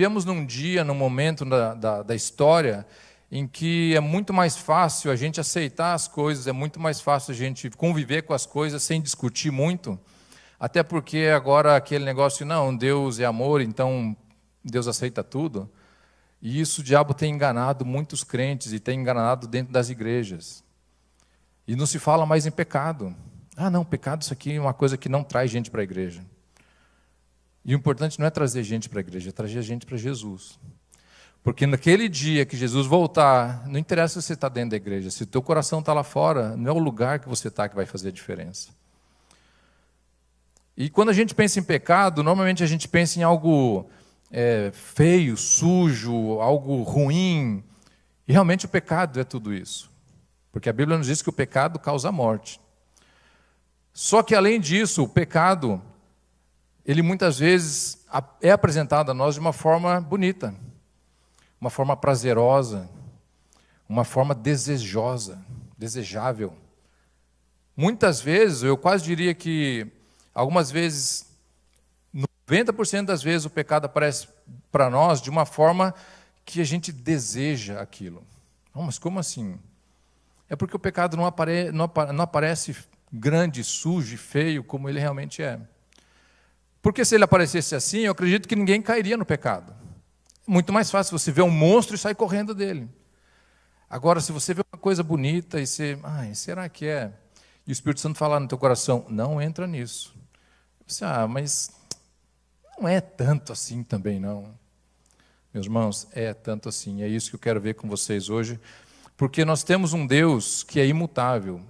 vivemos num dia, num momento da história, em que é muito mais fácil a gente aceitar as coisas, é muito mais fácil a gente conviver com as coisas sem discutir muito, até porque agora aquele negócio, não, Deus é amor, então Deus aceita tudo. E isso o diabo tem enganado muitos crentes e tem enganado dentro das igrejas. E não se fala mais em pecado. Ah, não, pecado, isso aqui é uma coisa que não traz gente para a igreja. E o importante não é trazer gente para a igreja, é trazer gente para Jesus. Porque naquele dia que Jesus voltar, não interessa se você está dentro da igreja, se o teu coração está lá fora, não é o lugar que você está que vai fazer a diferença. E quando a gente pensa em pecado, normalmente a gente pensa em algo feio, sujo, algo ruim. E realmente o pecado é tudo isso. Porque a Bíblia nos diz que o pecado causa morte. Só que além disso, o pecado, ele muitas vezes é apresentado a nós de uma forma bonita, uma forma prazerosa, uma forma desejosa, desejável. Muitas vezes, eu quase diria que, algumas vezes, 90% das vezes o pecado aparece para nós de uma forma que a gente deseja aquilo. Não, mas como assim? É porque o pecado não aparece grande, sujo e feio como ele realmente é. Porque se ele aparecesse assim, eu acredito que ninguém cairia no pecado. É muito mais fácil você ver um monstro e sair correndo dele. Agora, se você vê uma coisa bonita e você, será que é? E o Espírito Santo falar no teu coração, não entra nisso. Você, mas não é tanto assim também, não. Meus irmãos, é tanto assim. É isso que eu quero ver com vocês hoje. Porque nós temos um Deus que é imutável.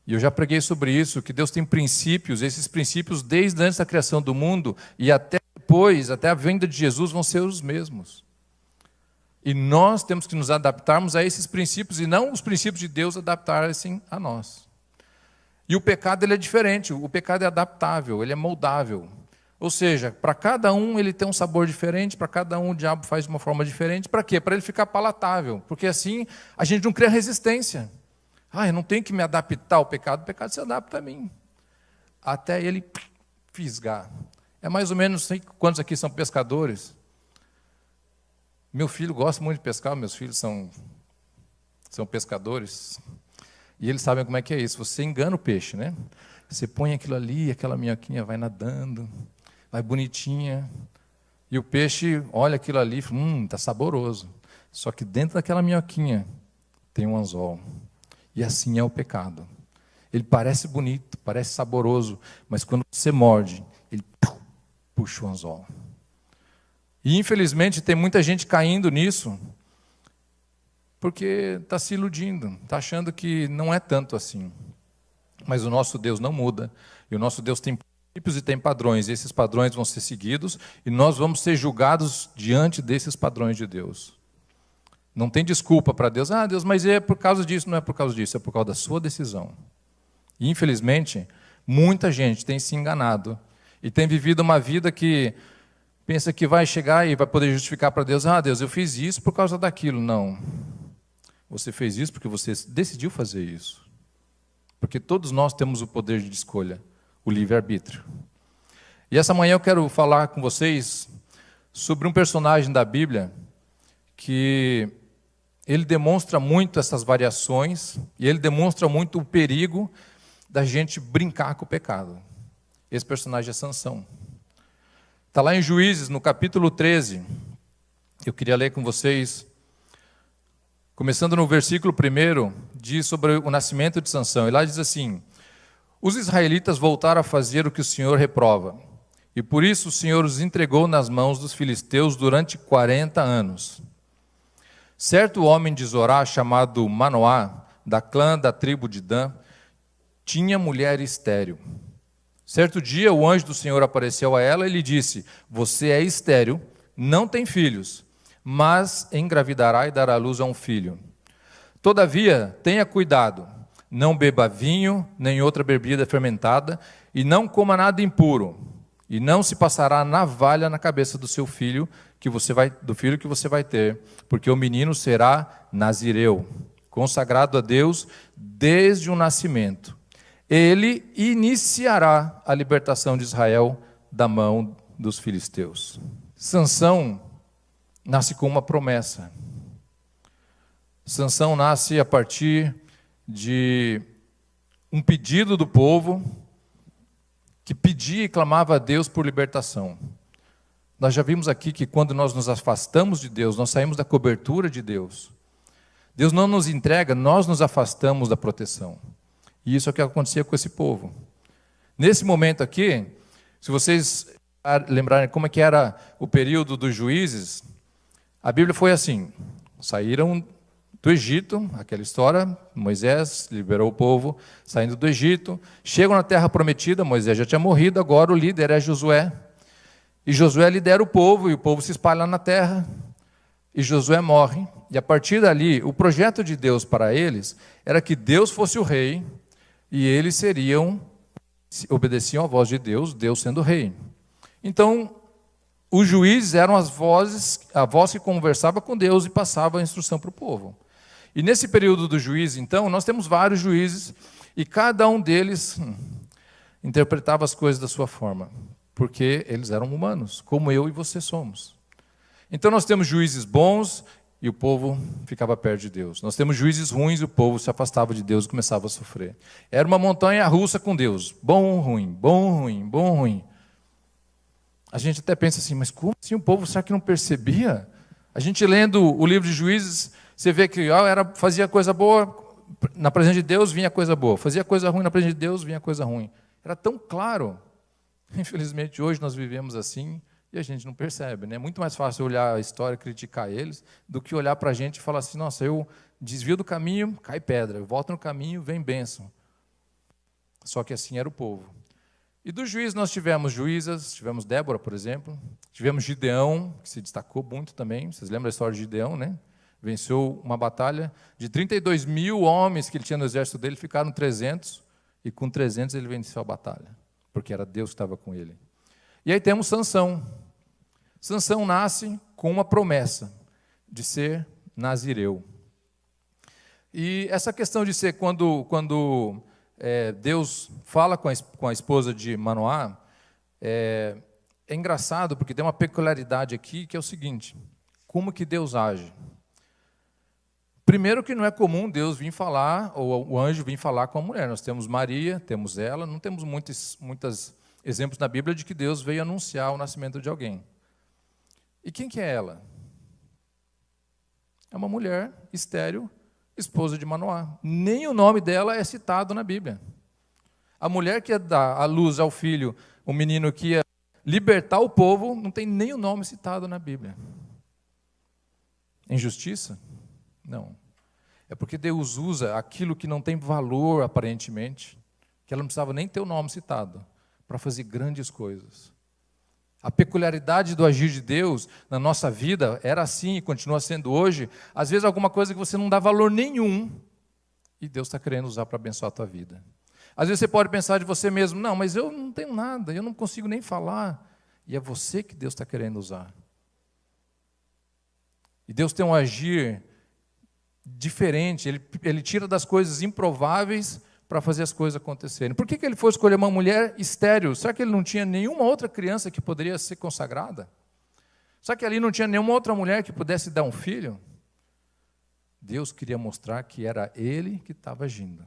E eu já preguei sobre isso, que Deus tem princípios, esses princípios desde antes da criação do mundo e até depois, até a vinda de Jesus, vão ser os mesmos. E nós temos que nos adaptarmos a esses princípios e não os princípios de Deus adaptarem a nós. E o pecado ele é diferente, o pecado é adaptável, ele é moldável. Ou seja, para cada um ele tem um sabor diferente, para cada um o diabo faz de uma forma diferente. Para quê? Para ele ficar palatável, porque assim a gente não cria resistência. Eu não tenho que me adaptar ao pecado, o pecado se adapta a mim. Até ele fisgar. É mais ou menos, sei quantos aqui são pescadores. Meu filho gosta muito de pescar, meus filhos são pescadores. E eles sabem como é que é isso. Você engana o peixe, né? Você põe aquilo ali, aquela minhoquinha vai nadando, vai bonitinha. E o peixe olha aquilo ali e fala, está saboroso. Só que dentro daquela minhoquinha tem um anzol. E assim é o pecado. Ele parece bonito, parece saboroso, mas quando você morde, ele puxa o anzol. E infelizmente tem muita gente caindo nisso, porque está se iludindo, está achando que não é tanto assim. Mas o nosso Deus não muda, e o nosso Deus tem princípios e tem padrões, e esses padrões vão ser seguidos, e nós vamos ser julgados diante desses padrões de Deus. Não tem desculpa para Deus. Deus, mas é por causa disso. Não é por causa disso, é por causa da sua decisão. E, infelizmente, muita gente tem se enganado e tem vivido uma vida que pensa que vai chegar e vai poder justificar para Deus, Deus, eu fiz isso por causa daquilo. Não. Você fez isso porque você decidiu fazer isso. Porque todos nós temos o poder de escolha, o livre-arbítrio. E essa manhã eu quero falar com vocês sobre um personagem da Bíblia que ele demonstra muito essas variações e ele demonstra muito o perigo da gente brincar com o pecado. Esse personagem é Sansão. Está lá em Juízes, no capítulo 13. Eu queria ler com vocês. Começando no versículo 1, diz sobre o nascimento de Sansão. E lá diz assim, os israelitas voltaram a fazer o que o Senhor reprova. E por isso o Senhor os entregou nas mãos dos filisteus durante 40 anos. Certo homem de Zorá, chamado Manoá, da clã da tribo de Dan, tinha mulher estéril. Certo dia, o anjo do Senhor apareceu a ela e lhe disse, você é estéril, não tem filhos, mas engravidará e dará luz a um filho. Todavia, tenha cuidado, não beba vinho, nem outra bebida fermentada, e não coma nada impuro, e não se passará navalha na cabeça do seu filho, que você vai ter, porque o menino será nazireu, consagrado a Deus desde o nascimento. Ele iniciará a libertação de Israel da mão dos filisteus. Sansão nasce com uma promessa. Sansão nasce a partir de um pedido do povo que pedia e clamava a Deus por libertação. Nós já vimos aqui que quando nós nos afastamos de Deus, nós saímos da cobertura de Deus. Deus não nos entrega, nós nos afastamos da proteção. E isso é o que acontecia com esse povo. Nesse momento aqui, se vocês lembrarem como é que era o período dos juízes, a Bíblia foi assim: saíram do Egito, aquela história, Moisés liberou o povo saindo do Egito, chegam na terra prometida, Moisés já tinha morrido, agora o líder é Josué. E Josué lidera o povo, e o povo se espalha na terra, e Josué morre. E a partir dali, o projeto de Deus para eles era que Deus fosse o rei, e eles obedeciam à voz de Deus, Deus sendo rei. Então, os juízes eram a voz que conversava com Deus e passava a instrução para o povo. E nesse período do juízo, então, nós temos vários juízes, e cada um deles interpretava as coisas da sua forma, porque eles eram humanos, como eu e você somos. Então nós temos juízes bons, e o povo ficava perto de Deus. Nós temos juízes ruins, e o povo se afastava de Deus e começava a sofrer. Era uma montanha-russa com Deus, bom, ruim, bom, ruim, bom, ruim. A gente até pensa assim, mas como assim o povo, será que não percebia? A gente lendo o livro de Juízes, você vê que fazia coisa boa, na presença de Deus vinha coisa boa. Fazia coisa ruim, na presença de Deus vinha coisa ruim. Era tão claro. Infelizmente, hoje nós vivemos assim e a gente não percebe. É muito mais fácil olhar a história e criticar eles do que olhar para a gente e falar assim, nossa, eu desvio do caminho, cai pedra. Eu volto no caminho, vem bênção. Só que assim era o povo. E dos juízes nós tivemos juízas, tivemos Débora, por exemplo, tivemos Gideão, que se destacou muito também. Vocês lembram da história de Gideão, né? Venceu uma batalha de 32 mil homens que ele tinha no exército dele, ficaram 300, e com 300 ele venceu a batalha, porque era Deus que estava com ele. E aí temos Sansão. Sansão nasce com uma promessa de ser nazireu. E essa questão de ser, quando Deus fala com a esposa de Manoá, é engraçado, porque tem uma peculiaridade aqui, que é o seguinte: como que Deus age? Primeiro que não é comum Deus vir falar, ou o anjo vir falar com a mulher. Nós temos Maria, temos ela, não temos muitos exemplos na Bíblia de que Deus veio anunciar o nascimento de alguém. E quem que é ela? É uma mulher estéril, esposa de Manoá. Nem o nome dela é citado na Bíblia. A mulher que ia dar à luz ao filho, o menino que ia libertar o povo, não tem nem o nome citado na Bíblia. Injustiça? Não. É porque Deus usa aquilo que não tem valor, aparentemente, que ela não precisava nem ter o nome citado, para fazer grandes coisas. A peculiaridade do agir de Deus na nossa vida era assim e continua sendo hoje. Às vezes alguma coisa que você não dá valor nenhum, e Deus está querendo usar para abençoar a tua vida. Às vezes você pode pensar de você mesmo, não, mas eu não tenho nada, eu não consigo nem falar. E é você que Deus está querendo usar. E Deus tem um agir diferente, ele tira das coisas improváveis para fazer as coisas acontecerem. Por que ele foi escolher uma mulher estéril? Será que ele não tinha nenhuma outra criança que poderia ser consagrada? Será que ali não tinha nenhuma outra mulher que pudesse dar um filho? Deus queria mostrar que era ele que estava agindo.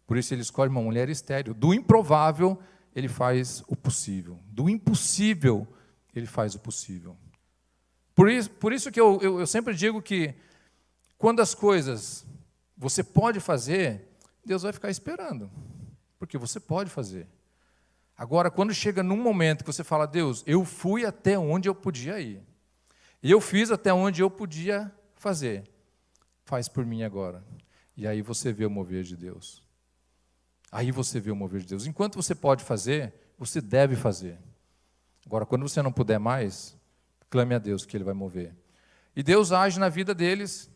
Por isso ele escolhe uma mulher estéril. Do improvável, ele faz o possível. Do impossível, ele faz o possível. Por isso que eu sempre digo que quando as coisas você pode fazer, Deus vai ficar esperando, porque você pode fazer. Agora, quando chega num momento que você fala, Deus, eu fui até onde eu podia ir, e eu fiz até onde eu podia fazer, faz por mim agora. E aí você vê o mover de Deus. Aí você vê o mover de Deus. Enquanto você pode fazer, você deve fazer. Agora, quando você não puder mais, clame a Deus que Ele vai mover. E Deus age na vida deles,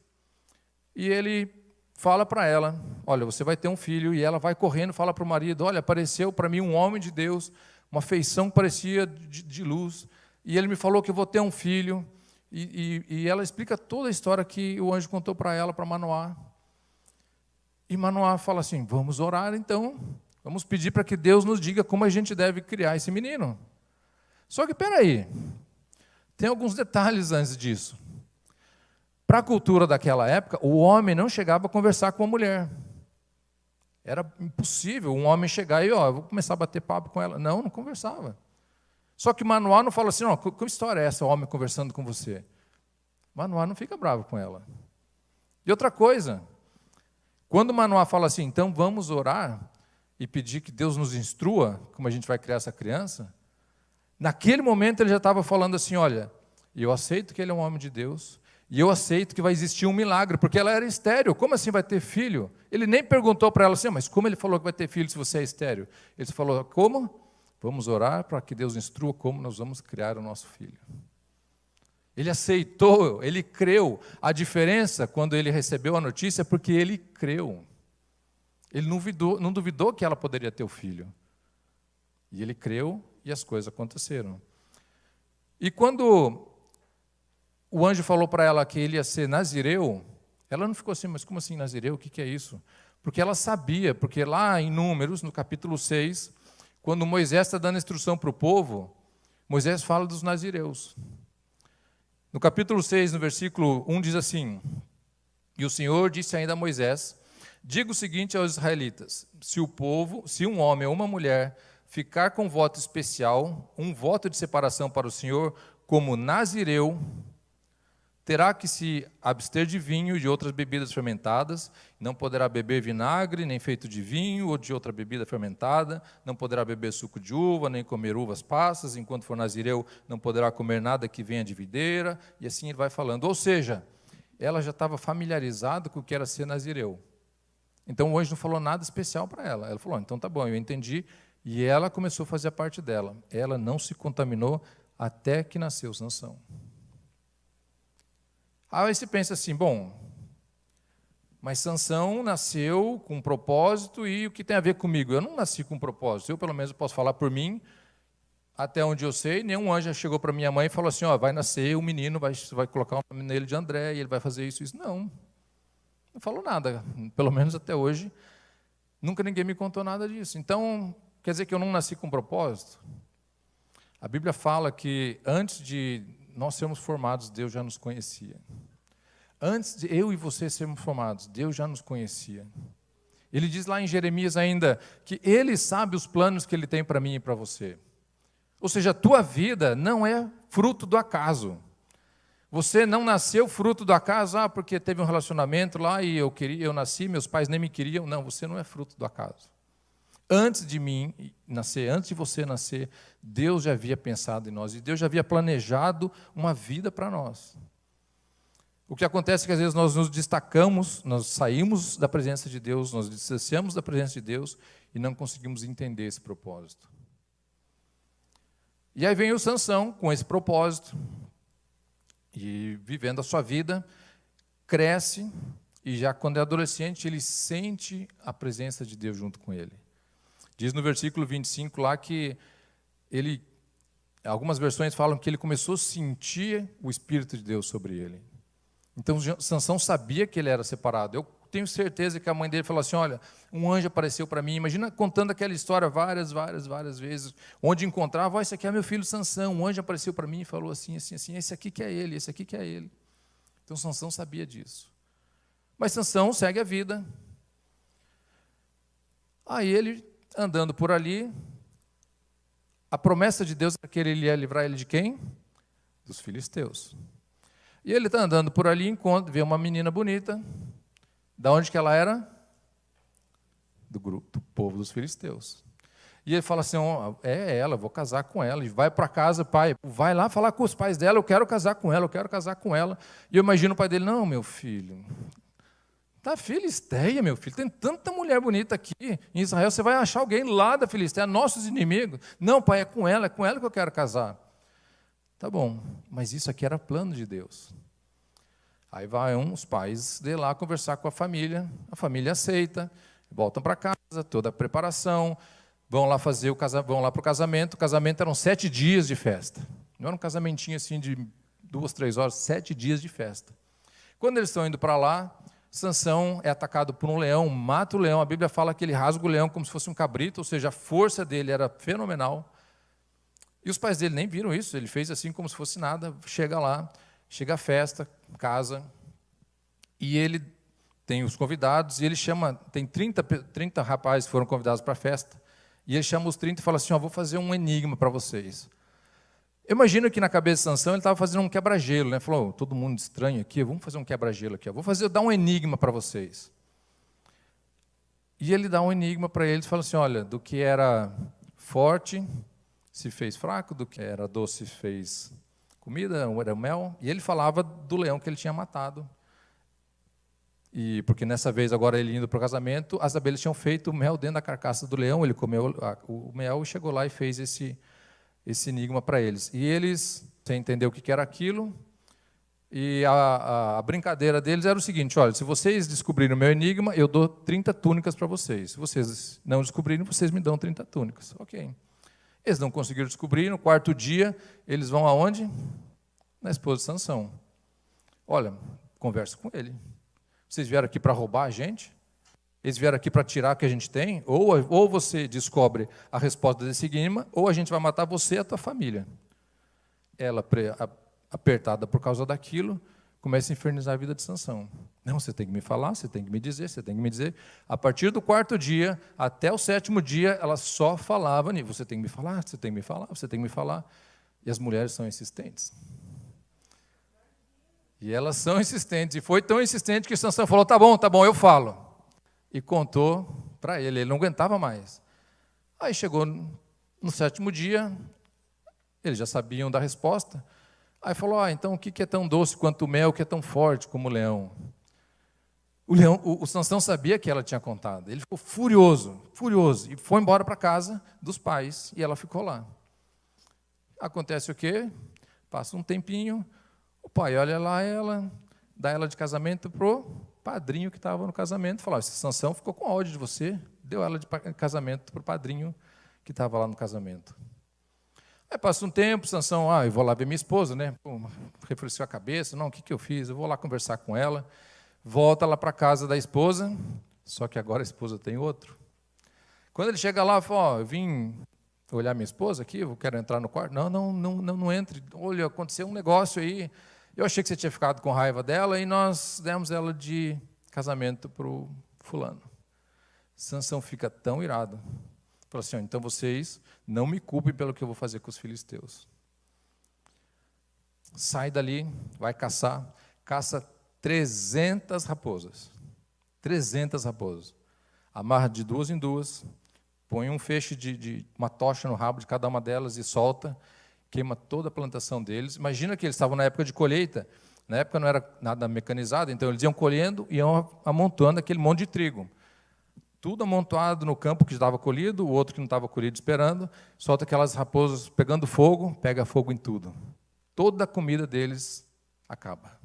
e Ele fala para ela, olha, você vai ter um filho, e ela vai correndo, fala para o marido, olha, apareceu para mim um homem de Deus, uma feição que parecia de luz, e ele me falou que eu vou ter um filho, e ela explica toda a história que o anjo contou para ela, para Manoá. E Manoá fala assim, vamos orar então, vamos pedir para que Deus nos diga como a gente deve criar esse menino. Só que, espera aí, tem alguns detalhes antes disso. Para a cultura daquela época, o homem não chegava a conversar com a mulher. Era impossível um homem chegar e, eu vou começar a bater papo com ela. Não conversava. Só que Manoá não fala assim, que história é essa, homem conversando com você? Manoá não fica bravo com ela. E outra coisa, quando Manoá fala assim, então vamos orar e pedir que Deus nos instrua como a gente vai criar essa criança, naquele momento ele já estava falando assim, olha, eu aceito que ele é um homem de Deus, e eu aceito que vai existir um milagre, porque ela era estéril, como assim vai ter filho? Ele nem perguntou para ela assim, mas como ele falou que vai ter filho se você é estéril? Ele falou, como? Vamos orar para que Deus instrua como nós vamos criar o nosso filho. Ele aceitou, ele creu. A diferença, quando ele recebeu a notícia, é porque ele creu. Ele não duvidou que ela poderia ter o filho. E ele creu e as coisas aconteceram. E quando o anjo falou para ela que ele ia ser nazireu, ela não ficou assim, mas como assim nazireu? O que é isso? Porque ela sabia, porque lá em Números, no capítulo 6, quando Moisés está dando instrução para o povo, Moisés fala dos nazireus. No capítulo 6, no versículo 1, diz assim, e o Senhor disse ainda a Moisés, diga o seguinte aos israelitas, se um homem ou uma mulher ficar com voto especial, um voto de separação para o Senhor, como nazireu, terá que se abster de vinho e de outras bebidas fermentadas, não poderá beber vinagre, nem feito de vinho ou de outra bebida fermentada, não poderá beber suco de uva, nem comer uvas passas, enquanto for nazireu, não poderá comer nada que venha de videira, e assim ele vai falando. Ou seja, ela já estava familiarizada com o que era ser nazireu. Então o anjo não falou nada especial para ela. Ela falou, então tá bom, eu entendi, e ela começou a fazer a parte dela. Ela não se contaminou até que nasceu Sansão. Aí você pensa assim, bom, mas Sansão nasceu com um propósito e o que tem a ver comigo? Eu não nasci com um propósito, eu pelo menos posso falar por mim, até onde eu sei, nenhum anjo chegou para minha mãe e falou assim, vai nascer um menino, você vai colocar o nome nele de André e ele vai fazer isso, isso. Não falou nada, pelo menos até hoje, nunca ninguém me contou nada disso. Então, quer dizer que eu não nasci com um propósito? A Bíblia fala que antes de nós sermos formados, Deus já nos conhecia. Antes de eu e você sermos formados, Deus já nos conhecia. Ele diz lá em Jeremias ainda, que Ele sabe os planos que Ele tem para mim e para você. Ou seja, a tua vida não é fruto do acaso. Você não nasceu fruto do acaso, porque teve um relacionamento lá e eu nasci, meus pais nem me queriam. Não, você não é fruto do acaso. Antes de mim nascer, antes de você nascer, Deus já havia pensado em nós e Deus já havia planejado uma vida para nós. O que acontece é que às vezes nós nos destacamos, nós saímos da presença de Deus, nós distanciamos da presença de Deus e não conseguimos entender esse propósito. E aí vem o Sansão com esse propósito e vivendo a sua vida, cresce e já quando é adolescente ele sente a presença de Deus junto com ele. Diz no versículo 25 lá que algumas versões falam que ele começou a sentir o Espírito de Deus sobre ele. Então, Sansão sabia que ele era separado. Eu tenho certeza que a mãe dele falou assim, olha, um anjo apareceu para mim. Imagina contando aquela história várias vezes, onde encontrava, esse aqui é meu filho Sansão, um anjo apareceu para mim e falou assim, esse aqui que é ele, esse aqui que é ele. Então, Sansão sabia disso. Mas Sansão segue a vida. Aí ele, andando por ali, a promessa de Deus era que ele ia livrar ele de quem? Dos filisteus. E ele está andando por ali, vê uma menina bonita. Da onde que ela era? Do povo dos filisteus. E ele fala assim, é ela, vou casar com ela. E vai para casa, pai, vai lá falar com os pais dela, eu quero casar com ela, eu quero casar com ela. E eu imagino o pai dele, não, meu filho, da Filisteia, meu filho, tem tanta mulher bonita aqui em Israel, você vai achar alguém lá da Filisteia, nossos inimigos. Não, pai, é com ela que eu quero casar. Tá bom, mas isso aqui era plano de Deus. Aí vai os pais de lá conversar com a família aceita, voltam para casa, toda a preparação, vão lá para o casamento. O casamento eram 7 dias de festa. Não era um casamentinho assim de 2, 3 horas, 7 dias de festa. Quando eles estão indo para lá, Sansão é atacado por um leão, mata o leão. A Bíblia fala que ele rasga o leão como se fosse um cabrito, ou seja, a força dele era fenomenal. E os pais dele nem viram isso, ele fez assim como se fosse nada, chega lá, chega a festa, casa, E ele tem os convidados, e ele chama, tem 30 rapazes que foram convidados para a festa, e ele chama os 30 e fala assim, vou fazer um enigma para vocês. Eu imagino que na cabeça de Sansão ele estava fazendo um quebra-gelo, né? Falou, todo mundo estranho aqui, vamos fazer um quebra-gelo aqui. Dar um enigma para vocês. E ele dá um enigma para eles, fala assim, olha, do que era forte se fez fraco, do que era doce se fez comida, era mel. E ele falava do leão que ele tinha matado. E porque nessa vez, agora ele indo para o casamento, as abelhas tinham feito mel dentro da carcaça do leão, ele comeu o mel e chegou lá e fez esse enigma para eles. E eles, sem entender o que era aquilo, e a brincadeira deles era o seguinte, olha, se vocês descobrirem o meu enigma, eu dou 30 túnicas para vocês. Se vocês não descobrirem, vocês me dão 30 túnicas. Ok. Eles não conseguiram descobrir, no quarto dia, eles vão aonde? Na esposa de Sansão. Olha, conversa com ele. Vocês vieram aqui para roubar a gente? Eles vieram aqui para tirar o que a gente tem? Ou você descobre a resposta desse enigma, ou a gente vai matar você e a tua família. Ela, apertada por causa daquilo, começa a infernizar a vida de Sansão. Não, você tem que me falar, você tem que me dizer, você tem que me dizer. A partir do quarto dia, até o 7º dia, ela só falava nisso. Você tem que me falar, você tem que me falar, você tem que me falar. E as mulheres são insistentes. E elas são insistentes. E foi tão insistente que Sansão falou, tá bom, eu falo. E contou para ele não aguentava mais. Aí chegou no 7º dia, eles já sabiam da resposta. Aí falou, então o que é tão doce quanto o mel, o que é tão forte como o leão? O Sansão sabia que ela tinha contado. Ele ficou furioso, e foi embora para casa dos pais, e ela ficou lá. Acontece o quê? Passa um tempinho, o pai olha lá ela, dá ela de casamento para o padrinho que estava no casamento, falou, esse Sansão ficou com ódio de você, deu ela de casamento para o padrinho que estava lá no casamento. Aí passa um tempo, Sansão, eu vou lá ver minha esposa, né? Refrescou a cabeça, não, o que eu fiz? Eu vou lá conversar com ela, volta lá para a casa da esposa, só que agora a esposa tem outro. Quando ele chega lá, fala, eu vim olhar minha esposa aqui, eu quero entrar no quarto. Não entre, olha, aconteceu um negócio aí, eu achei que você tinha ficado com raiva dela e nós demos ela de casamento para o fulano. Sansão fica tão irado. Fala assim, então vocês não me culpem pelo que eu vou fazer com os filisteus. Sai dali, vai caçar, caça 300 raposas. 300 raposas. Amarra de 2 em 2, põe um feixe de uma tocha no rabo de cada uma delas e solta, queima toda a plantação deles. Imagina que eles estavam na época de colheita, na época não era nada mecanizado, então eles iam colhendo e iam amontoando aquele monte de trigo. Tudo amontoado no campo que estava colhido, o outro que não estava colhido esperando, solta aquelas raposas pegando fogo, pega fogo em tudo. Toda a comida deles acaba.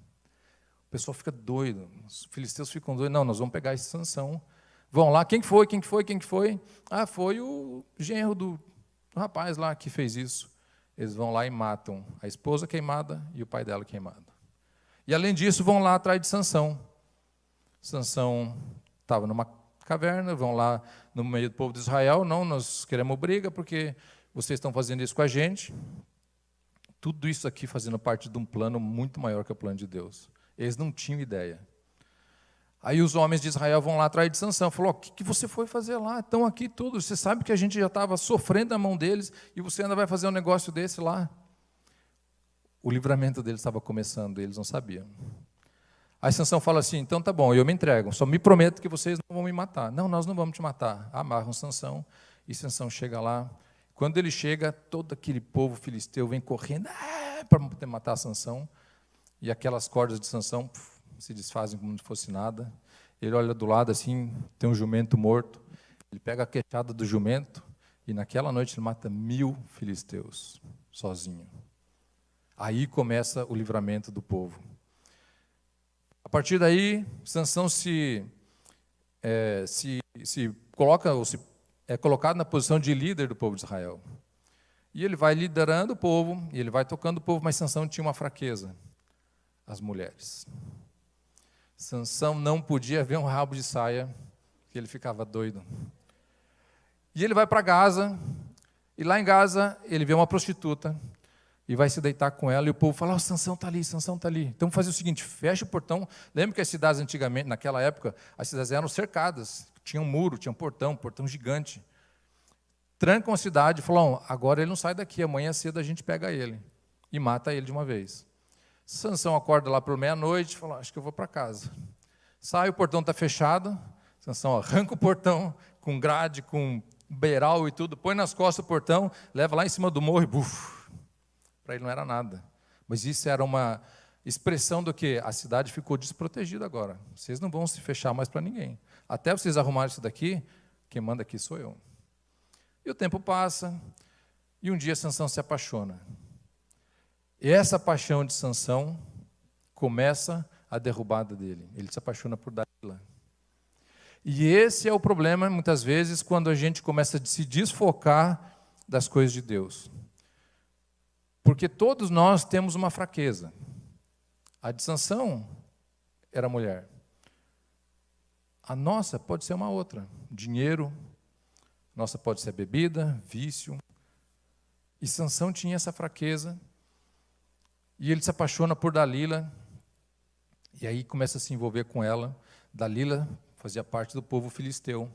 O pessoal fica doido, os filisteus ficam doidos, não, nós vamos pegar esse Sansão. Vão lá, quem foi? Foi o genro do rapaz lá que fez isso. Eles vão lá e matam a esposa queimada e o pai dela queimado. E, além disso, vão lá atrás de Sansão. Sansão estava numa caverna, vão lá no meio do povo de Israel, não, nós queremos briga porque vocês estão fazendo isso com a gente. Tudo isso aqui fazendo parte de um plano muito maior que o plano de Deus. Eles não tinham ideia. Aí os homens de Israel vão lá atrás de Sansão, falou, o que você foi fazer lá? Estão aqui todos, você sabe que a gente já estava sofrendo na mão deles e você ainda vai fazer um negócio desse lá? O livramento deles estava começando, eles não sabiam. Aí Sansão fala assim, então tá bom, eu me entrego, só me prometo que vocês não vão me matar. Não, nós não vamos te matar. Amarram Sansão, e Sansão chega lá. Quando ele chega, todo aquele povo filisteu vem correndo para poder matar Sansão, e aquelas cordas de Sansão se desfazem como se fosse nada. Ele olha do lado assim, tem um jumento morto, ele pega a queixada do jumento, e naquela noite ele mata 1000 filisteus, sozinho. Aí começa o livramento do povo. A partir daí, Sansão é colocado na posição de líder do povo de Israel. E ele vai liderando o povo, e ele vai tocando o povo, mas Sansão tinha uma fraqueza, as mulheres. Sansão não podia ver um rabo de saia, que ele ficava doido. E ele vai para Gaza, e lá em Gaza ele vê uma prostituta, e vai se deitar com ela, e o povo fala, Sansão está ali, Sansão está ali. Então fazer o seguinte, fecha o portão. Lembra que as cidades antigamente, naquela época, as cidades eram cercadas, tinha um muro, tinha um portão gigante. Trancam a cidade e falam, agora ele não sai daqui, amanhã cedo a gente pega ele e mata ele de uma vez. Sansão acorda lá por meia-noite e fala, acho que eu vou para casa. Sai, o portão está fechado, Sansão arranca o portão com grade, com beiral e tudo, põe nas costas o portão, leva lá em cima do morro e buf. Para ele não era nada. Mas isso era uma expressão do que a cidade ficou desprotegida agora. Vocês não vão se fechar mais para ninguém. Até vocês arrumarem isso daqui, quem manda aqui sou eu. E o tempo passa, e um dia Sansão se apaixona. E essa paixão de Sansão começa a derrubada dele. Ele se apaixona por Dalila. E esse é o problema, muitas vezes, quando a gente começa a se desfocar das coisas de Deus. Porque todos nós temos uma fraqueza. A de Sansão era mulher. A nossa pode ser uma outra. Dinheiro. Nossa pode ser bebida, vício. E Sansão tinha essa fraqueza. E ele se apaixona por Dalila. E aí começa a se envolver com ela. Dalila fazia parte do povo filisteu.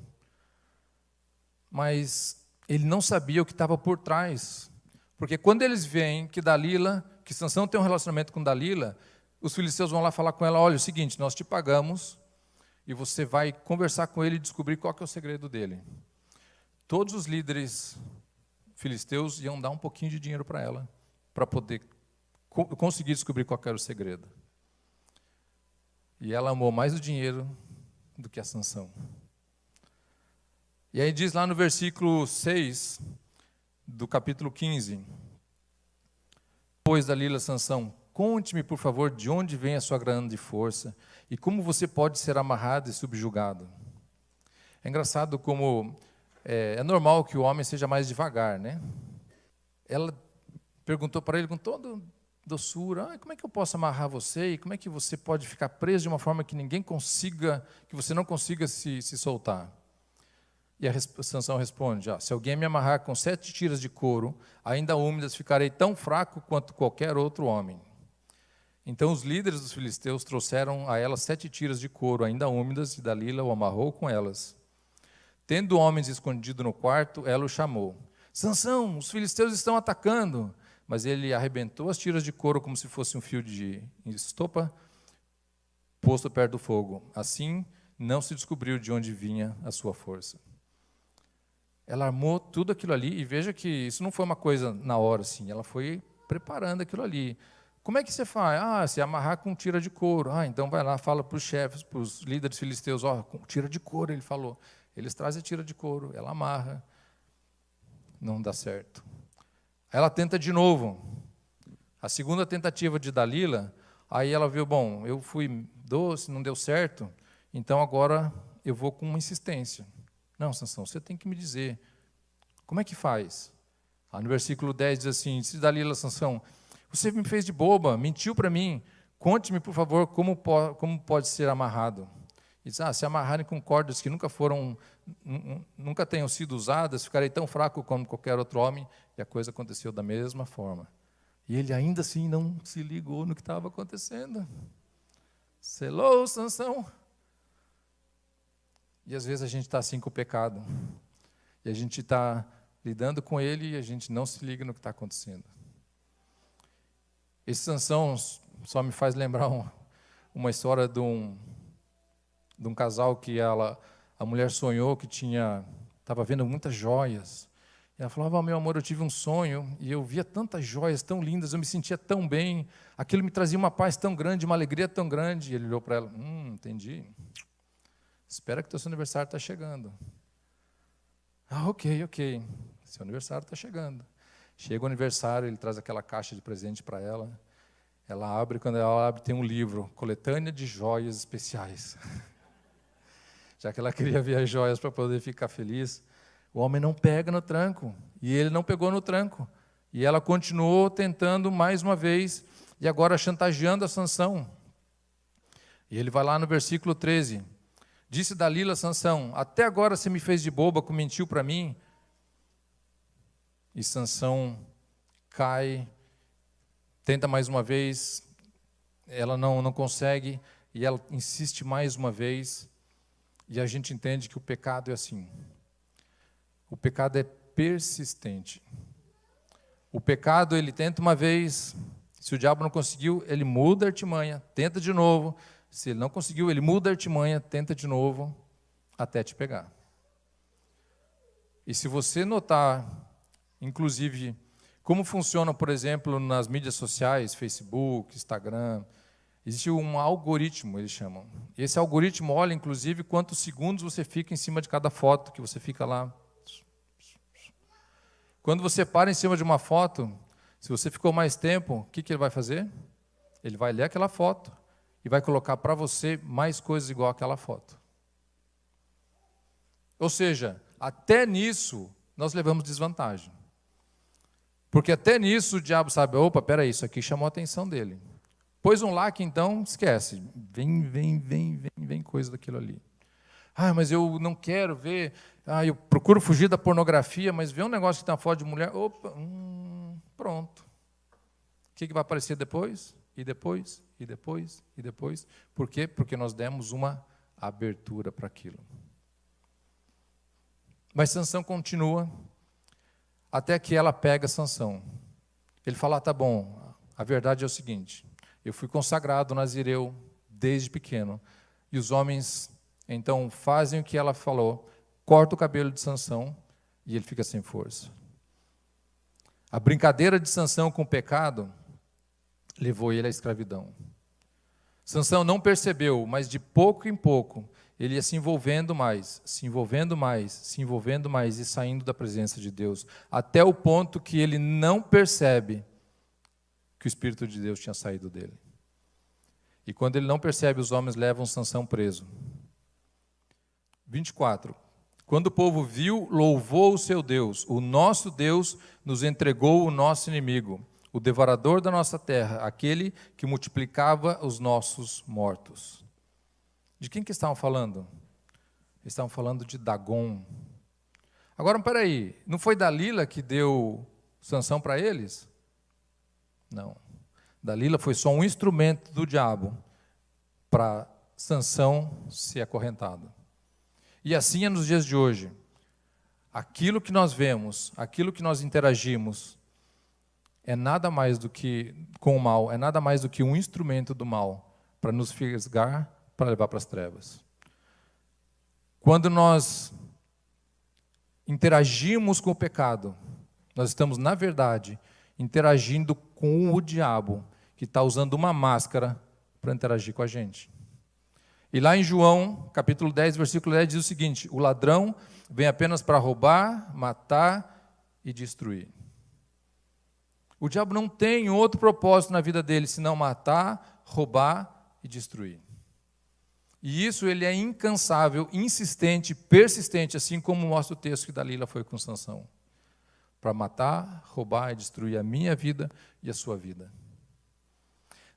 Mas ele não sabia o que estava por trás. Porque quando eles veem que Sansão tem um relacionamento com Dalila, os filisteus vão lá falar com ela, olha, é o seguinte, nós te pagamos e você vai conversar com ele e descobrir qual que é o segredo dele. Todos os líderes filisteus iam dar um pouquinho de dinheiro para ela, para poder conseguir descobrir qual que era o segredo. E ela amou mais o dinheiro do que a Sansão. E aí diz lá no versículo 6 do capítulo 15, depois Dalila, Sansão, conte-me, por favor, de onde vem a sua grande força e como você pode ser amarrado e subjugado. É engraçado como é normal que o homem seja mais devagar, né? Ela perguntou para ele com toda doçura, como é que eu posso amarrar você e como é que você pode ficar preso de uma forma que que você não consiga se soltar? E a Sansão responde, se alguém me amarrar com 7 tiras de couro, ainda úmidas, ficarei tão fraco quanto qualquer outro homem. Então os líderes dos filisteus trouxeram a ela 7 tiras de couro, ainda úmidas, e Dalila o amarrou com elas. Tendo homens escondido no quarto, ela o chamou. Sansão, os filisteus estão atacando. Mas ele arrebentou as tiras de couro como se fosse um fio de estopa posto perto do fogo. Assim, não se descobriu de onde vinha a sua força. Ela armou tudo aquilo ali, e veja que isso não foi uma coisa na hora, assim, ela foi preparando aquilo ali. Como é que você faz? Se amarrar com tira de couro. Então vai lá, fala para os chefes, para os líderes filisteus, com tira de couro, ele falou. Eles trazem a tira de couro, ela amarra. Não dá certo. Ela tenta de novo. A segunda tentativa de Dalila, aí ela viu, bom, eu fui doce, não deu certo, então agora eu vou com uma insistência. Não, Sansão, você tem que me dizer, como é que faz? No versículo 10 diz assim, disse Dalila a Sansão, você me fez de boba, mentiu para mim, conte-me, por favor, como pode ser amarrado. E diz, se amarrarem com cordas que nunca tenham sido usadas, ficarei tão fraco como qualquer outro homem. E a coisa aconteceu da mesma forma. E ele ainda assim não se ligou no que estava acontecendo. Selou, Sansão. E às vezes a gente está assim com o pecado. E a gente está lidando com ele e a gente não se liga no que está acontecendo. Esse Sansão só me faz lembrar uma história de um casal que a mulher sonhou que estava vendo muitas joias. E ela falava, meu amor, eu tive um sonho e eu via tantas joias tão lindas, eu me sentia tão bem, aquilo me trazia uma paz tão grande, uma alegria tão grande. E ele olhou para ela, entendi. Espera que teu aniversário está chegando. Ok. Seu aniversário está chegando. Chega o aniversário, ele traz aquela caixa de presente para ela. Ela abre, quando ela abre, tem um livro, Coletânea de Joias Especiais. Já que ela queria ver as joias para poder ficar feliz, o homem não pega no tranco, e ele não pegou no tranco. E ela continuou tentando mais uma vez, e agora chantageando a Sansão. E ele vai lá no versículo 13. Disse Dalila a Sansão, até agora você me fez de boba, mentiu para mim. E Sansão cai tenta mais uma vez, ela não consegue, e ela insiste mais uma vez, e a gente entende que o pecado é assim. O pecado é persistente. O pecado, ele tenta uma vez, se o diabo não conseguiu, ele muda a artimanha, tenta de novo. Se ele não conseguiu, ele muda a artimanha, tenta de novo, até te pegar. E se você notar, inclusive, como funciona, por exemplo, nas mídias sociais, Facebook, Instagram, existe um algoritmo, eles chamam. Esse algoritmo olha, inclusive, quantos segundos você fica em cima de cada foto que você fica lá. Quando você para em cima de uma foto, se você ficou mais tempo, o que ele vai fazer? Ele vai ler aquela foto e vai colocar para você mais coisas igual àquela foto. Ou seja, até nisso nós levamos desvantagem. Porque até nisso o diabo sabe, opa, peraí, isso aqui chamou a atenção dele. Pôs um like, então, esquece. Vem coisa daquilo ali. Ah, mas eu não quero ver. Ah, eu procuro fugir da pornografia, mas ver um negócio que tem uma foto de mulher, opa, pronto. O que vai aparecer depois? E depois, e depois, e depois. Por quê? Porque nós demos uma abertura para aquilo. Mas Sansão continua, até que ela pega Sansão. Ele fala, tá bom, a verdade é o seguinte, eu fui consagrado nazireu desde pequeno, e os homens, então, fazem o que ela falou, corta o cabelo de Sansão, e ele fica sem força. A brincadeira de Sansão com o pecado levou ele à escravidão. Sansão não percebeu, mas de pouco em pouco, ele ia se envolvendo mais, se envolvendo mais, se envolvendo mais e saindo da presença de Deus, até o ponto que ele não percebe que o Espírito de Deus tinha saído dele. E quando ele não percebe, os homens levam Sansão preso. 24. Quando o povo viu, louvou o seu Deus. O nosso Deus nos entregou o nosso inimigo, o devorador da nossa terra, aquele que multiplicava os nossos mortos. De quem que estavam falando? Eles estavam falando de Dagon. Agora, peraí, não foi Dalila que deu Sansão para eles? Não. Dalila foi só um instrumento do diabo para Sansão ser acorrentado. E assim é nos dias de hoje. Aquilo que nós vemos, aquilo que nós interagimos, é nada mais do que, com o mal, é nada mais do que um instrumento do mal para nos fisgar, para levar para as trevas. Quando nós interagimos com o pecado, nós estamos, na verdade, interagindo com o diabo, que está usando uma máscara para interagir com a gente. E lá em João, capítulo 10, versículo 10, diz o seguinte, o ladrão vem apenas para roubar, matar e destruir. O diabo não tem outro propósito na vida dele, senão matar, roubar e destruir. E isso ele é incansável, insistente, persistente, assim como mostra o texto que Dalila foi com Sansão. Para matar, roubar e destruir a minha vida e a sua vida.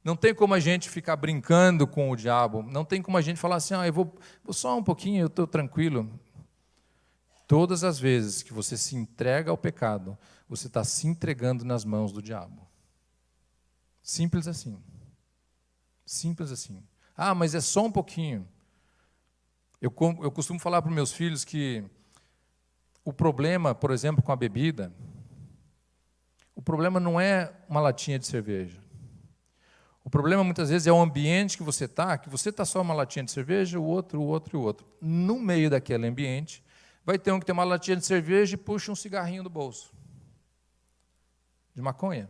Não tem como a gente ficar brincando com o diabo, não tem como a gente falar assim, eu vou só um pouquinho, eu estou tranquilo. Todas as vezes que você se entrega ao pecado, você está se entregando nas mãos do diabo. Simples assim. Simples assim. Ah, mas é só um pouquinho. Eu costumo falar para os meus filhos que o problema, por exemplo, com a bebida, o problema não é uma latinha de cerveja. O problema, muitas vezes, é o ambiente que você está só uma latinha de cerveja, o outro. No meio daquele ambiente, vai ter um que tem uma latinha de cerveja e puxa um cigarrinho do bolso. De maconha.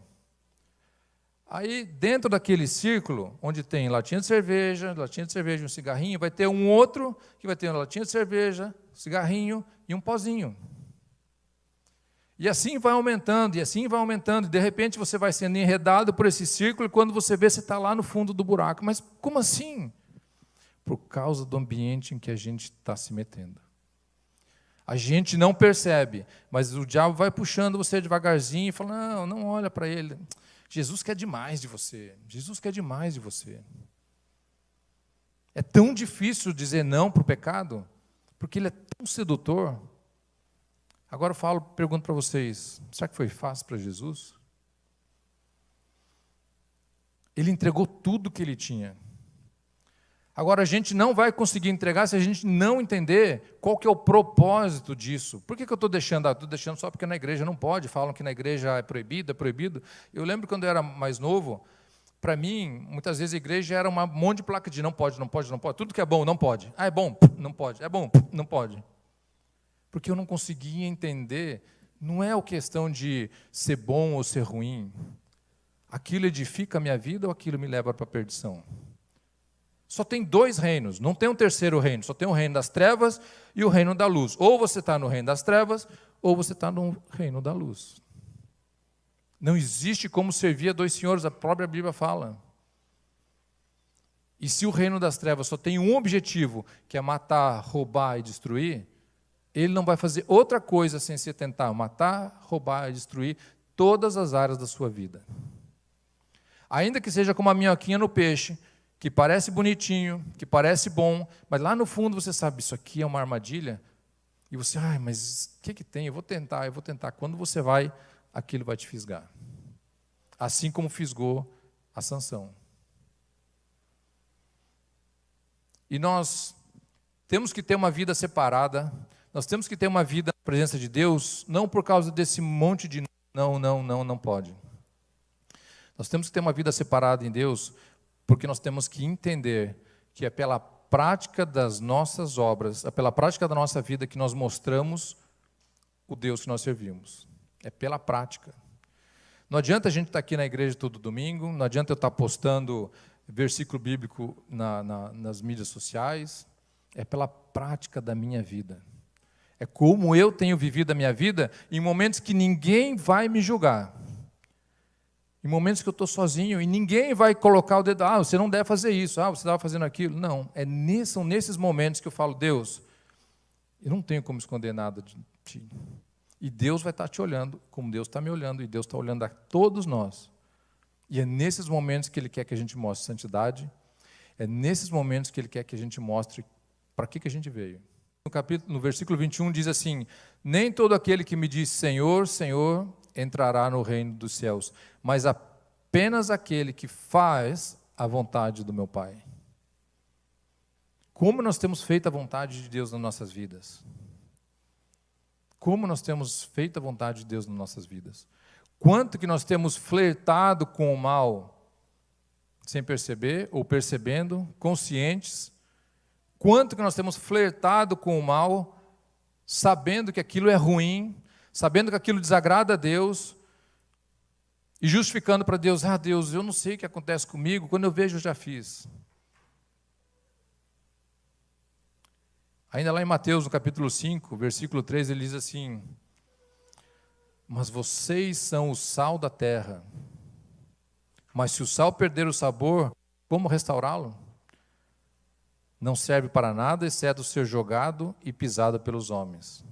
Aí, dentro daquele círculo, onde tem latinha de cerveja e um cigarrinho, vai ter um outro que vai ter uma latinha de cerveja, cigarrinho e um pozinho. E assim vai aumentando, e de repente você vai sendo enredado por esse círculo, e quando você vê, você está lá no fundo do buraco. Mas como assim? Por causa do ambiente em que a gente está se metendo. A gente não percebe, mas o diabo vai puxando você devagarzinho e fala, não olha para ele. Jesus quer demais de você. Jesus quer demais de você. É tão difícil dizer não para o pecado, porque ele é tão sedutor. Agora eu pergunto para vocês, será que foi fácil para Jesus? Ele entregou tudo que ele tinha. Agora, a gente não vai conseguir entregar se a gente não entender qual que é o propósito disso. Por que eu estou deixando? Estou deixando só porque na igreja não pode. Falam que na igreja é proibido, é proibido. Eu lembro quando eu era mais novo, para mim, muitas vezes a igreja era um monte de placa de não pode, não pode, não pode. Tudo que é bom, não pode. Ah, é bom? Não pode. É bom? Não pode. Porque eu não conseguia entender, não é a questão de ser bom ou ser ruim. Aquilo edifica a minha vida ou aquilo me leva para a perdição? Só tem dois reinos, não tem um terceiro reino, só tem o reino das trevas e o reino da luz. Ou você está no reino das trevas, ou você está no reino da luz. Não existe como servir a dois senhores, a própria Bíblia fala. E se o reino das trevas só tem um objetivo, que é matar, roubar e destruir, ele não vai fazer outra coisa sem se tentar matar, roubar e destruir todas as áreas da sua vida. Ainda que seja como a minhoquinha no peixe, que parece bonitinho, que parece bom, mas lá no fundo você sabe, isso aqui é uma armadilha, e você, mas o que tem? Eu vou tentar. Quando você vai, aquilo vai te fisgar. Assim como fisgou a Sansão. E nós temos que ter uma vida separada, nós temos que ter uma vida na presença de Deus, não por causa desse monte de não pode. Nós temos que ter uma vida separada em Deus, porque nós temos que entender que é pela prática das nossas obras, é pela prática da nossa vida que nós mostramos o Deus que nós servimos. É pela prática. Não adianta a gente estar aqui na igreja todo domingo, não adianta eu estar postando versículo bíblico nas mídias sociais, é pela prática da minha vida. É como eu tenho vivido a minha vida em momentos que ninguém vai me julgar. Em momentos que eu estou sozinho e ninguém vai colocar o dedo, você não deve fazer isso, você estava fazendo aquilo. Não, são nesses momentos que eu falo, Deus, eu não tenho como esconder nada de ti. E Deus vai estar te olhando, como Deus está me olhando, e Deus está olhando a todos nós. E é nesses momentos que Ele quer que a gente mostre santidade, é nesses momentos que Ele quer que a gente mostre para que a gente veio. No versículo 21 diz assim, nem todo aquele que me diz Senhor, Senhor, entrará no reino dos céus, mas apenas aquele que faz a vontade do meu Pai. Como nós temos feito a vontade de Deus nas nossas vidas? Como nós temos feito a vontade de Deus nas nossas vidas? Quanto que nós temos flertado com o mal, sem perceber, ou percebendo, conscientes? Quanto que nós temos flertado com o mal, sabendo que aquilo é ruim, sabendo que aquilo desagrada a Deus, e justificando para Deus, Deus, eu não sei o que acontece comigo, quando eu vejo eu já fiz. Ainda lá em Mateus, no capítulo 5, versículo 3, ele diz assim, mas vocês são o sal da terra, mas se o sal perder o sabor, como restaurá-lo? Não serve para nada, exceto ser jogado e pisado pelos homens.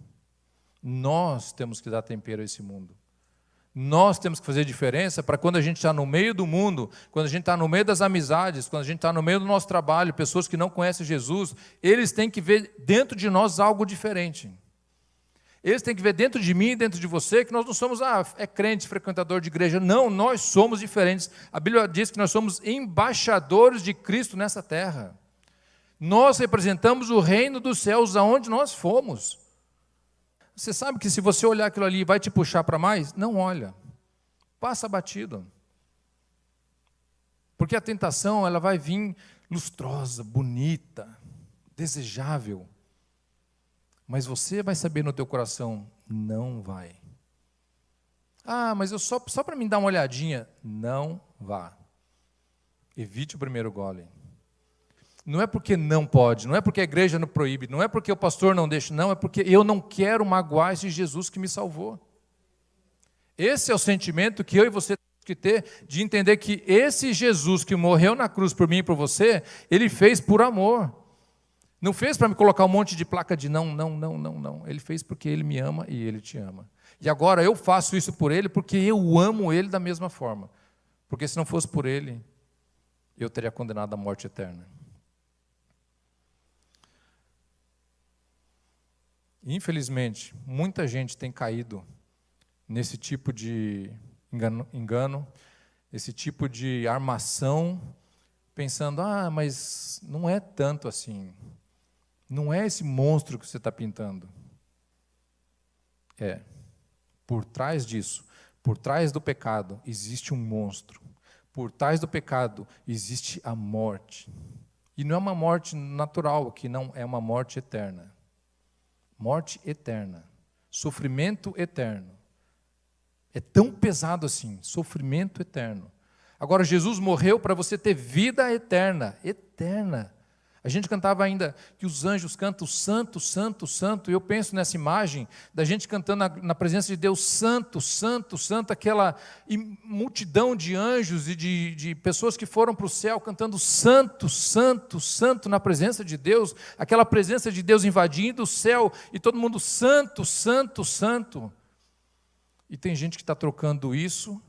Nós temos que dar tempero a esse mundo. Nós temos que fazer diferença para quando a gente está no meio do mundo, quando a gente está no meio das amizades, quando a gente está no meio do nosso trabalho, pessoas que não conhecem Jesus, eles têm que ver dentro de nós algo diferente. Eles têm que ver dentro de mim, dentro de você, que nós não somos, é crente, frequentador de igreja. Não, nós somos diferentes. A Bíblia diz que nós somos embaixadores de Cristo nessa terra. Nós representamos o reino dos céus aonde nós fomos. Você sabe que se você olhar aquilo ali vai te puxar para mais? Não olha. Passa batido. Porque a tentação, ela vai vir lustrosa, bonita, desejável. Mas você vai saber no teu coração, não vai. Mas eu só para me dar uma olhadinha. Não vá. Evite o primeiro gole. Não é porque não pode, não é porque a igreja não proíbe, não é porque o pastor não deixa, não, é porque eu não quero magoar esse Jesus que me salvou. Esse é o sentimento que eu e você temos que ter, de entender que esse Jesus que morreu na cruz por mim e por você, Ele fez por amor. Não fez para me colocar um monte de placa de não. Ele fez porque Ele me ama e Ele te ama. E agora eu faço isso por Ele porque eu amo Ele da mesma forma. Porque se não fosse por Ele, eu teria condenado à morte eterna. Infelizmente, muita gente tem caído nesse tipo de engano. esse tipo de armação, pensando, mas não é tanto assim. Não é esse monstro que você está pintando. Por trás disso, por trás do pecado, existe um monstro. Por trás do pecado, existe a morte. E não é uma morte natural aqui, não, é uma morte eterna. Morte eterna. Sofrimento eterno. É tão pesado assim, sofrimento eterno. Agora, Jesus morreu para você ter vida eterna, eterna. A gente cantava ainda que os anjos cantam Santo, Santo, Santo, e eu penso nessa imagem da gente cantando na presença de Deus, Santo, Santo, Santo, aquela multidão de anjos e de pessoas que foram para o céu cantando Santo, Santo, Santo na presença de Deus, aquela presença de Deus invadindo o céu e todo mundo Santo, Santo, Santo. E tem gente que está trocando isso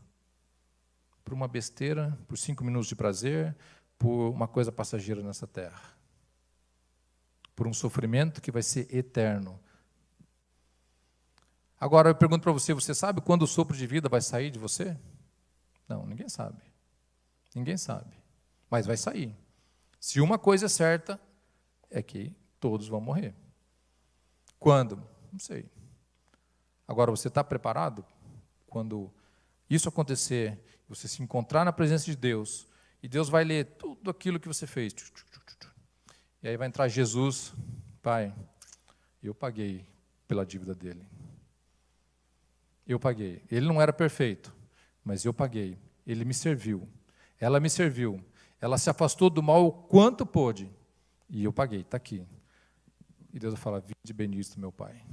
por uma besteira, por 5 minutos de prazer, por uma coisa passageira nessa terra. Por um sofrimento que vai ser eterno. Agora eu pergunto para você, você sabe quando o sopro de vida vai sair de você? Não, ninguém sabe. Ninguém sabe. Mas vai sair. Se uma coisa é certa, é que todos vão morrer. Quando? Não sei. Agora, você está preparado? Quando isso acontecer, você se encontrar na presença de Deus, e Deus vai ler tudo aquilo que você fez. E aí vai entrar Jesus, Pai, eu paguei pela dívida dele. Eu paguei. Ele não era perfeito, mas eu paguei. Ele me serviu. Ela me serviu. Ela se afastou do mal o quanto pôde. E eu paguei, está aqui. E Deus vai falar, vinde bendito, meu Pai.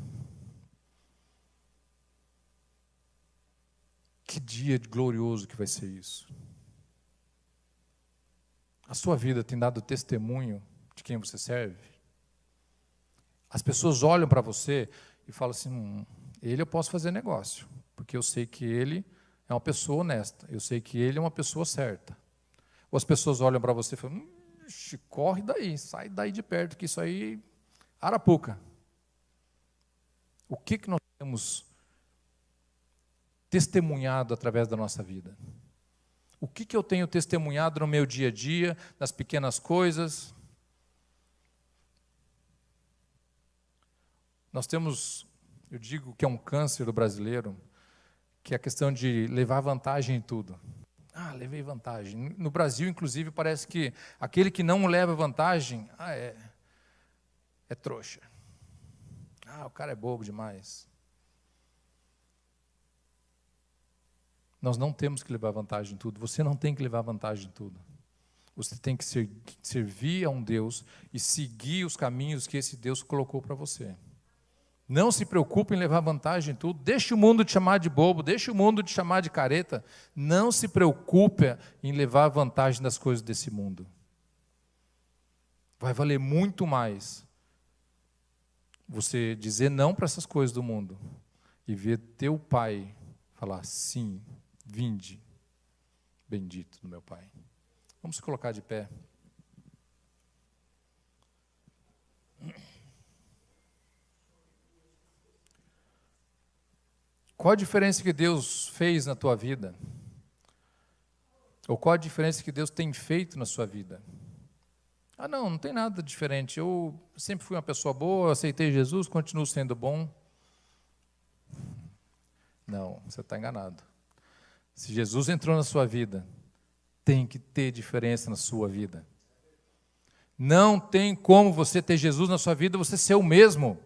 Que dia glorioso que vai ser isso. A sua vida tem dado testemunho de quem você serve? As pessoas olham para você e falam assim, ele eu posso fazer negócio, porque eu sei que ele é uma pessoa honesta, eu sei que ele é uma pessoa certa. Ou as pessoas olham para você e falam, corre daí, sai daí de perto, que isso aí, arapuca. O que nós temos testemunhado através da nossa vida? O que eu tenho testemunhado no meu dia a dia, nas pequenas coisas? Nós temos, eu digo que é um câncer do brasileiro, que é a questão de levar vantagem em tudo. Levei vantagem. No Brasil, inclusive, parece que aquele que não leva vantagem, é trouxa. O cara é bobo demais. Nós não temos que levar vantagem em tudo. Você não tem que levar vantagem em tudo. Você tem que servir a um Deus e seguir os caminhos que esse Deus colocou para você. Não se preocupe em levar vantagem em tudo. Deixe o mundo te chamar de bobo, deixe o mundo te chamar de careta. Não se preocupe em levar vantagem das coisas desse mundo. Vai valer muito mais você dizer não para essas coisas do mundo e ver teu Pai falar sim, vinde, bendito do meu Pai. Vamos se colocar de pé. Qual a diferença que Deus fez na tua vida? Ou qual a diferença que Deus tem feito na sua vida? Não tem nada diferente. Eu sempre fui uma pessoa boa, aceitei Jesus, continuo sendo bom. Não, você está enganado. Se Jesus entrou na sua vida, tem que ter diferença na sua vida. Não tem como você ter Jesus na sua vida, você ser o mesmo.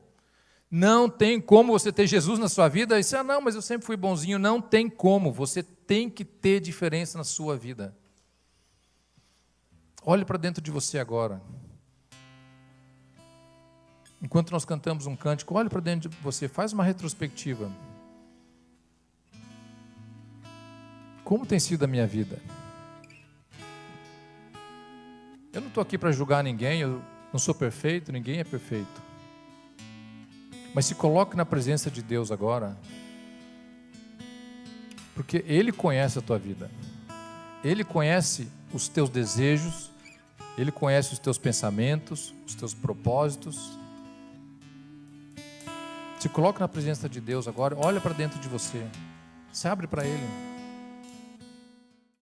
Não tem como você ter Jesus na sua vida e dizer, mas eu sempre fui bonzinho. Não tem como, você tem que ter diferença na sua vida. Olhe para dentro de você agora. Enquanto nós cantamos um cântico, olhe para dentro de você, faz uma retrospectiva. Como tem sido a minha vida? Eu não estou aqui para julgar ninguém, eu não sou perfeito, ninguém é perfeito. Mas se coloque na presença de Deus agora, porque Ele conhece a tua vida. Ele conhece os teus desejos, Ele conhece os teus pensamentos, os teus propósitos. Se coloque na presença de Deus agora, olha para dentro de você, se abre para Ele.